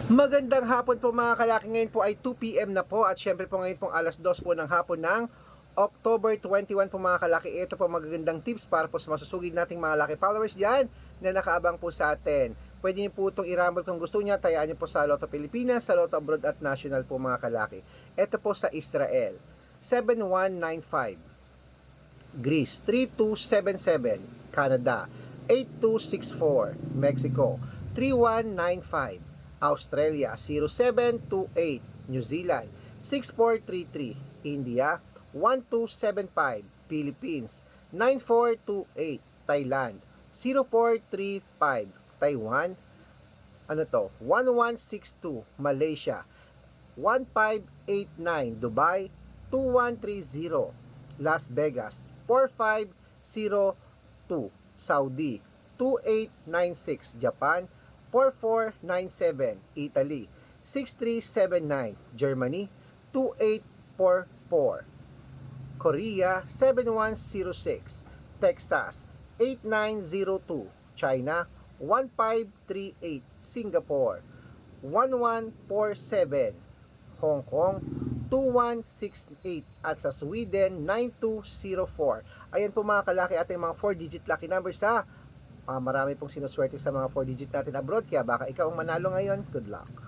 Magandang hapon po mga kalaki. Ngayon po ay 2 PM na po at syempre po ngayon pong alas 2 po ng hapon ng October 21 po mga kalaki. Ito po magagandang tips para po sa masusugid nating mga laki followers dyan na nakaabang po sa atin. Pwede niyo po itong i-rumble kung gusto niya. Tayaan niyo po sa Lotto Pilipinas, sa Lotto Abroad at National po mga kalaki. Ito po sa Israel, 7195. Greece, 3277. Canada, 8264. Mexico, 3195. Australia 0728, New Zealand 6433, India 1275, Philippines 9428, Thailand 0435, Taiwan 1162, Malaysia 1589, Dubai 2130, Las Vegas 4502, Saudi 2896, Japan 4497, Italy 6379, Germany 2844, Korea 7106, Texas 8902, China 1538, Singapore 1147, Hong Kong 2168 at sa Sweden 9204. Ayan po mga kalaki ating mga 4-digit lucky numbers sa marami pong sinuswerte sa mga 4-digit natin abroad, kaya baka ikaw ang manalo ngayon. Good luck!